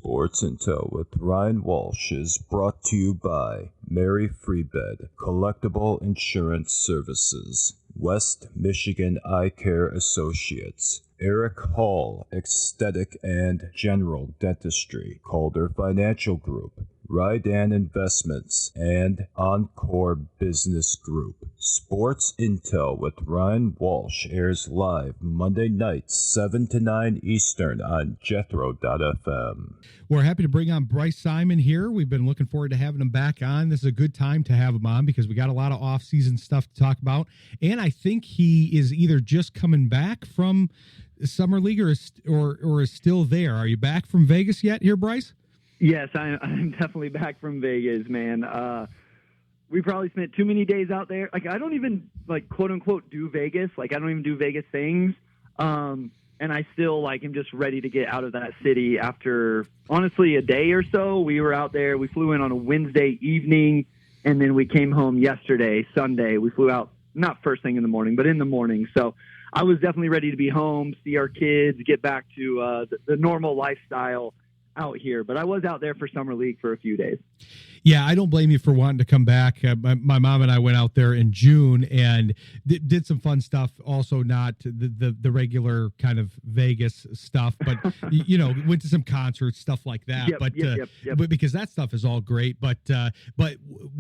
Sports Intel with Ryan Walsh is brought to you by Mary Freebed, Collectible Insurance Services, West Michigan Eye Care Associates, Eric Hall, Aesthetic and General Dentistry, Calder Financial Group, Rydan Investments, and Encore Business Group. Sports Intel with Ryan Walsh airs live Monday nights, 7 to 9 Eastern on Jethro FM. We're happy to bring on Bryce Simon here. We've been looking forward to having him back on. This is a good time to have him on because we got a lot of off-season stuff to talk about. And I think he is either just coming back from Summer League or is still there. Are you back from Vegas yet here, Bryce? Yes, I'm definitely back from Vegas, man. We probably spent too many days out there. Like, I don't even, like, quote unquote, do Vegas. Like, I don't even do Vegas things. And I still, like, am just ready to get out of that city after, honestly, a day or so. We were out there. We flew in on a Wednesday evening, and then we came home yesterday, Sunday. We flew out, not first thing in the morning, but in the morning. So I was definitely ready to be home, see our kids, get back to the normal lifestyle out here. But I was out there for Summer League for a few days. Yeah, I don't blame you for wanting to come back. My mom and I went out there in June and did some fun stuff. Also, not the regular kind of Vegas stuff, but went to some concerts, stuff like that. Yep. But because that stuff is all great. But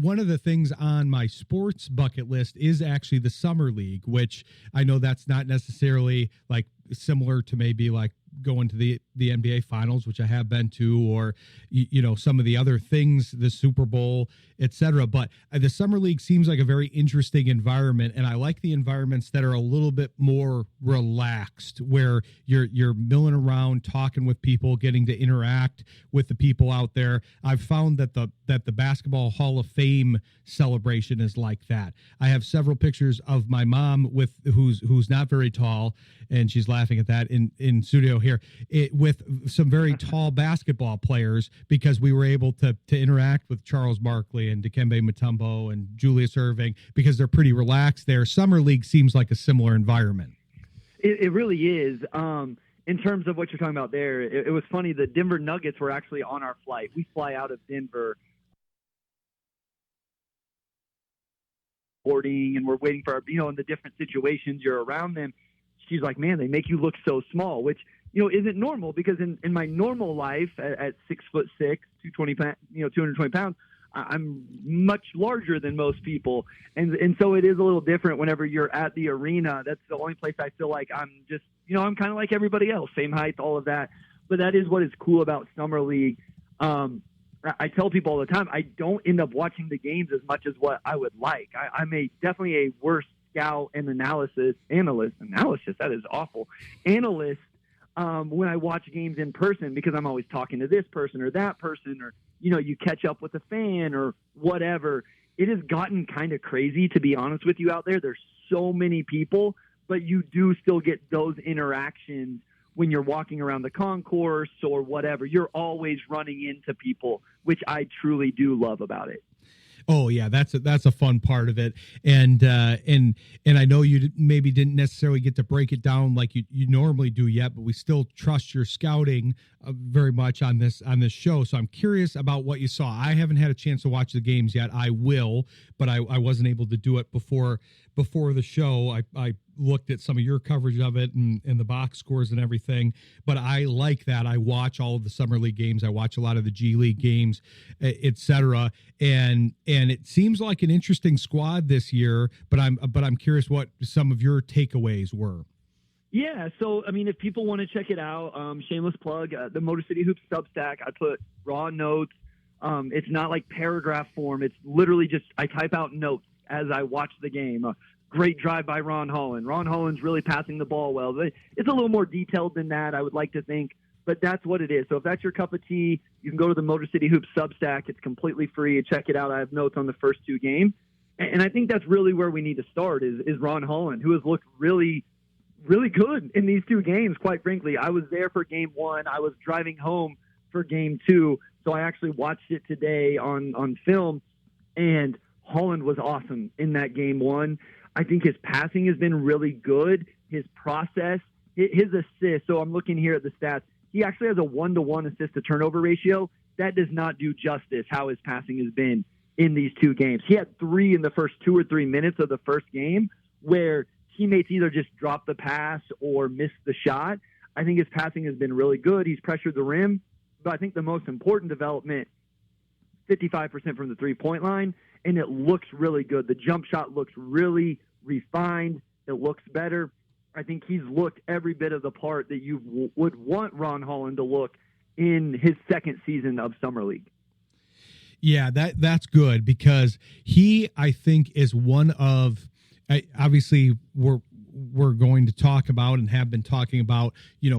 one of the things on my sports bucket list is actually the Summer League, which I know that's not necessarily like similar to maybe like going to the NBA Finals, which I have been to, or some of the other things, the Super Bowl, etc. But the Summer League seems like a very interesting environment, and I like the environments that are a little bit more relaxed, where you're milling around, talking with people, getting to interact with the people out there. I've found that the Basketball Hall of Fame celebration is like that. I have several pictures of my mom who's not very tall, and she's laughing at that in studio here, with some very tall basketball players, because we were able to interact with Charles Barkley and Dikembe Mutombo and Julius Erving, because they're pretty relaxed there. Summer League seems like a similar environment. It really is. In terms of what you're talking about there, it was funny. The Denver Nuggets were actually on our flight. We fly out of Denver, and we're waiting for our, in the different situations you're around them. She's like, man, they make you look so small, which, isn't normal, because in my normal life at 6'6", 220 pounds, I'm much larger than most people. And so it is a little different whenever you're at the arena. That's the only place I feel like I'm just, I'm kind of like everybody else, same height, all of that. But that is what is cool about Summer League. I tell people all the time, I don't end up watching the games as much as what I would like. I'm definitely a worse scout and analyst, that is awful, analyst, when I watch games in person, because I'm always talking to this person or that person, or, you catch up with a fan or whatever. It has gotten kind of crazy, to be honest with you, out there. There's so many people, but you do still get those interactions when you're walking around the concourse or whatever. You're always running into people, which I truly do love about it. Oh yeah, that's a fun part of it, and I know you maybe didn't necessarily get to break it down like you normally do yet, but we still trust your scouting very much on this show. So I'm curious about what you saw. I haven't had a chance to watch the games yet. I will, but I wasn't able to do it before the show. I looked at some of your coverage of it and the box scores and everything, but I like that. I watch all of the Summer League games. I watch a lot of the G League games, etc. And it seems like an interesting squad this year, but I'm curious what some of your takeaways were. Yeah, so, if people want to check it out, shameless plug, the Motor City Hoops Substack, I put raw notes. It's not like paragraph form. It's literally just I type out notes as I watch the game. Great drive by Ron Holland. Ron Holland's really passing the ball well. It's a little more detailed than that, I would like to think, but that's what it is. So if that's your cup of tea, you can go to the Motor City Hoops Substack. It's completely free. Check it out. I have notes on the first two games. And I think that's really where we need to start is Ron Holland, who has looked really, really good in these two games, quite frankly. I was there for game one. I was driving home for game two, so I actually watched it today on film, and Holland was awesome in that game one. I think his passing has been really good. His process, his assists, so I'm looking here at the stats, he actually has a 1-to-1 assist to turnover ratio. That does not do justice how his passing has been in these 2 games. He had 3 in the first 2 or 3 minutes of the first game where teammates either just dropped the pass or missed the shot. I think his passing has been really good. He's pressured the rim, but I think the most important development, 55% from the three-point line, and it looks really good. The jump shot looks really refined. It looks better. I think he's looked every bit of the part that you would want Ron Holland to look in his second season of Summer League. Yeah, that's good because he, I think, is one of obviously we're going to talk about and have been talking about,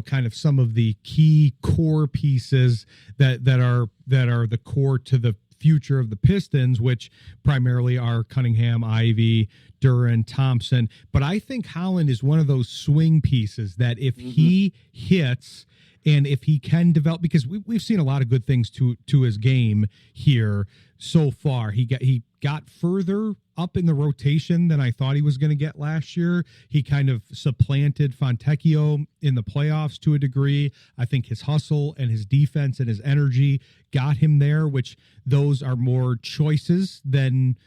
kind of some of the key core pieces that are the core to the future of the Pistons, which primarily are Cunningham, Ivy, Durant, Thompson. But I think Holland is one of those swing pieces that if he hits and if he can develop, because we've seen a lot of good things to his game here so far. He got further up in the rotation than I thought he was going to get last year. He kind of supplanted Fontecchio in the playoffs to a degree. I think his hustle and his defense and his energy got him there, which those are more choices than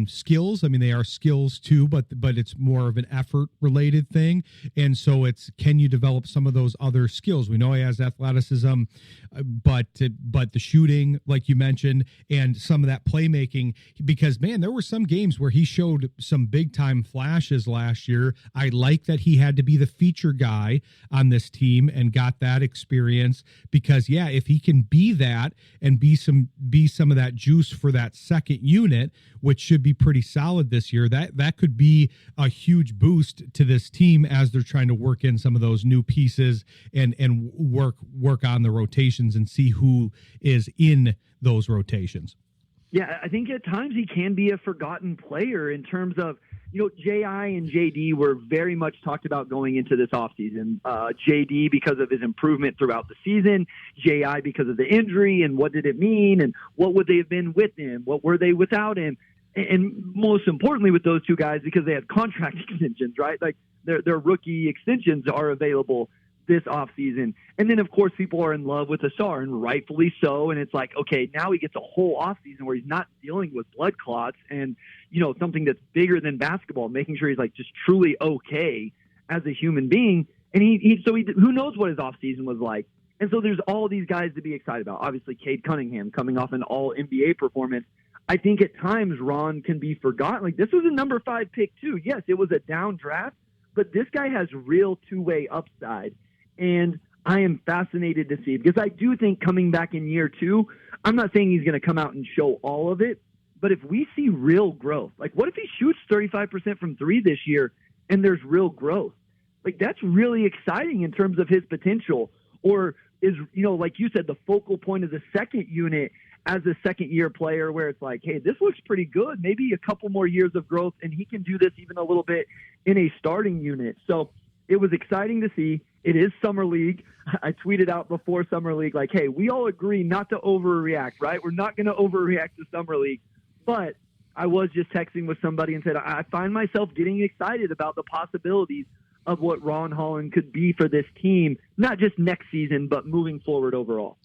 skills. I mean, they are skills too, but it's more of an effort related thing. And so it's, can you develop some of those other skills? We know he has athleticism, but the shooting, like you mentioned, and some of that playmaking, because man, there were some games where he showed some big time flashes last year. I like that he had to be the feature guy on this team and got that experience because if he can be that and be some of that juice for that second unit, which should be pretty solid this year, that could be a huge boost to this team as they're trying to work in some of those new pieces and work on the rotations and see who is in those rotations. Yeah, I think at times he can be a forgotten player in terms of, J.I. and J.D. were very much talked about going into this offseason. J.D. because of his improvement throughout the season, J.I. because of the injury and what did it mean and what would they have been with him, what were they without him, and most importantly with those two guys because they had contract extensions, right? Like their rookie extensions are available this offseason. And then, of course, people are in love with Asar, and rightfully so. And it's like, okay, now he gets a whole offseason where he's not dealing with blood clots and, something that's bigger than basketball, making sure he's like just truly okay as a human being. And he who knows what his offseason was like. And so there's all these guys to be excited about. Obviously, Cade Cunningham coming off an all-NBA performance. I think at times Ron can be forgotten. Like, this was a number 5 pick too. Yes, it was a down draft, but this guy has real two-way upside. And I am fascinated to see, because I do think coming back in year 2, I'm not saying he's going to come out and show all of it, but if we see real growth, like what if he shoots 35% from 3 this year and there's real growth? Like, that's really exciting in terms of his potential. Or is, like you said, the focal point of the second unit as a second-year player where it's like, hey, this looks pretty good. Maybe a couple more years of growth, and he can do this even a little bit in a starting unit. So it was exciting to see. It is Summer League. I tweeted out before Summer League, like, hey, we all agree not to overreact, right? We're not going to overreact to Summer League. But I was just texting with somebody and said, I find myself getting excited about the possibilities of what Ron Holland could be for this team, not just next season, but moving forward overall.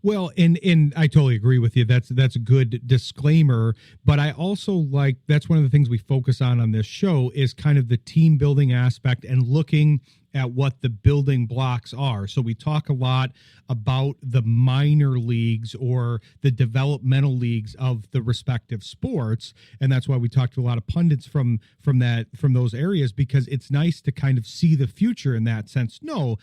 Well, and I totally agree with you. That's a good disclaimer, but I also like, that's one of the things we focus on this show is kind of the team building aspect and looking at what the building blocks are. So we talk a lot about the minor leagues or the developmental leagues of the respective sports, and that's why we talk to a lot of pundits from those areas, because it's nice to kind of see the future in that sense. No,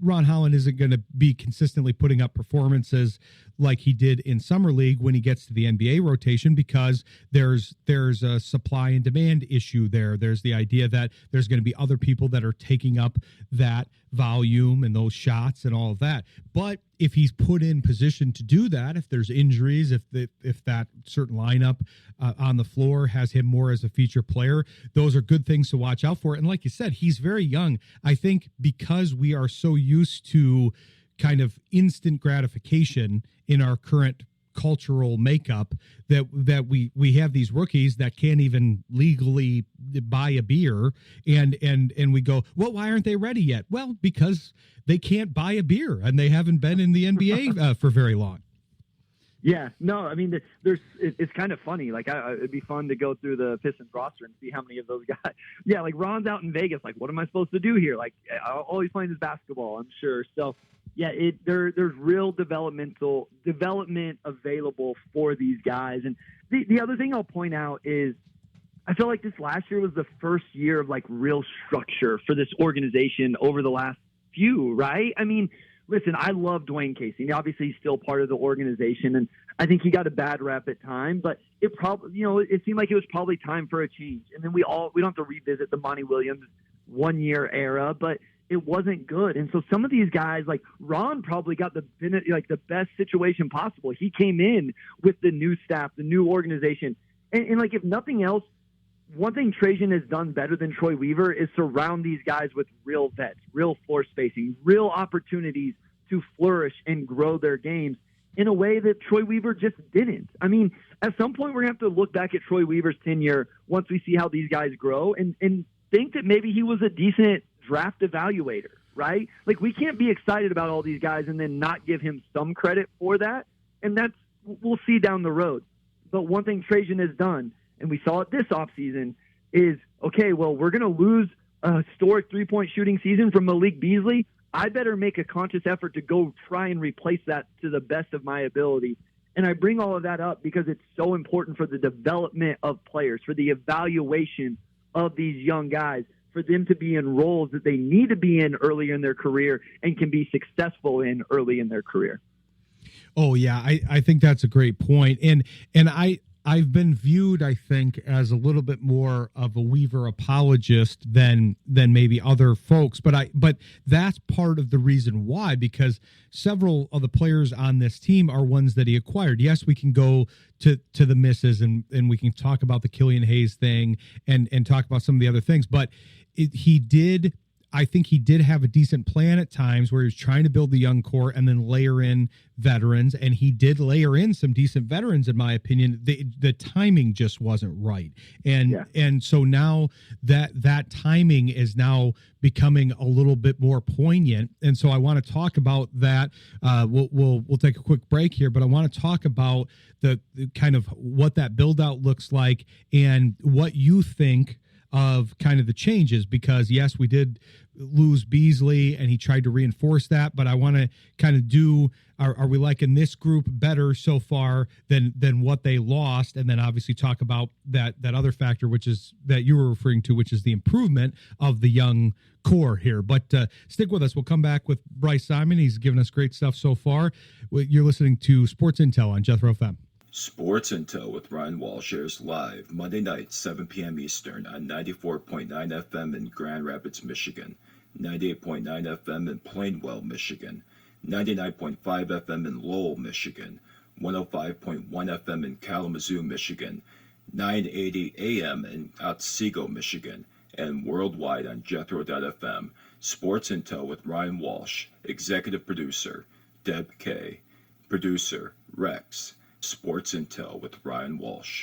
Ron Holland isn't going to be consistently putting up performances like he did in Summer League when he gets to the NBA rotation, because there's a supply and demand issue there. There's the idea that there's going to be other people that are taking up that volume and those shots and all of that. But if he's put in position to do that, if there's injuries, if that certain lineup on the floor has him more as a feature player, those are good things to watch out for. And like you said, he's very young. I think because we are so used to kind of instant gratification in our current cultural makeup that we have these rookies that can't even legally buy a beer, and we go, well, why aren't they ready yet? Well, because they can't buy a beer and they haven't been in the NBA for very long. Yeah, no, I mean, it's kind of funny. Like, it'd be fun to go through the Pistons roster and see how many of those guys. Yeah, like Ron's out in Vegas. Like, what am I supposed to do here? Like, all he's playing is basketball, I'm sure. So, yeah, there's real development available for these guys. And the other thing I'll point out is I feel like this last year was the first year of like real structure for this organization over the last few, right? I mean, listen, I love Dwayne Casey. Obviously, he's still part of the organization, and I think he got a bad rap at time. But it probably, it seemed like it was probably time for a change. And then we don't have to revisit the Monty Williams 1 year era, but it wasn't good. And so some of these guys, like Ron, probably got the best situation possible. He came in with the new staff, the new organization, and like if nothing else, one thing Trajan has done better than Troy Weaver is surround these guys with real vets, real floor spacing, real opportunities to flourish and grow their games in a way that Troy Weaver just didn't. I mean, at some point we're going to have to look back at Troy Weaver's tenure once we see how these guys grow and think that maybe he was a decent draft evaluator, right? Like, we can't be excited about all these guys and then not give him some credit for that. And we'll see down the road. But one thing Trajan has done, and we saw it this offseason, is, okay, well, we're going to lose a historic three-point shooting season from Malik Beasley. I better make a conscious effort to go try and replace that to the best of my ability. And I bring all of that up because it's so important for the development of players, for the evaluation of these young guys, for them to be in roles that they need to be in early in their career and can be successful in early in their career. Oh, yeah, I think that's a great point. And I've been viewed, I think, as a little bit more of a Weaver apologist than maybe other folks. But that's part of the reason why, because several of the players on this team are ones that he acquired. Yes, we can go to the misses and we can talk about the Killian Hayes thing and talk about some of the other things. But I think he did have a decent plan at times where he was trying to build the young core and then layer in veterans. And he did layer in some decent veterans, in my opinion. The timing just wasn't right. And so now that timing is now becoming a little bit more poignant. And so I want to talk about that. We'll take a quick break here, but I want to talk about the kind of what that build out looks like and what you think of kind of the changes, because yes, we did lose Beasley and he tried to reinforce that, but I want to kind of are we liking this group better so far than what they lost? And then obviously talk about that other factor, which is that you were referring to, which is the improvement of the young core here. But stick with us. We'll come back with Bryce Simon. He's given us great stuff so far. You're listening to Sports Intel on Jethro FM. Sports Intel with Ryan Walsh airs live Monday night, 7 p.m. Eastern on 94.9 FM in Grand Rapids, Michigan, 98.9 FM in Plainwell, Michigan, 99.5 FM in Lowell, Michigan, 105.1 FM in Kalamazoo, Michigan, 980 AM in Otsego, Michigan, and worldwide on Jethro.fm. Sports Intel with Ryan Walsh, executive producer, Deb Kay, producer, Rex. Sports Intel with Ryan Walsh.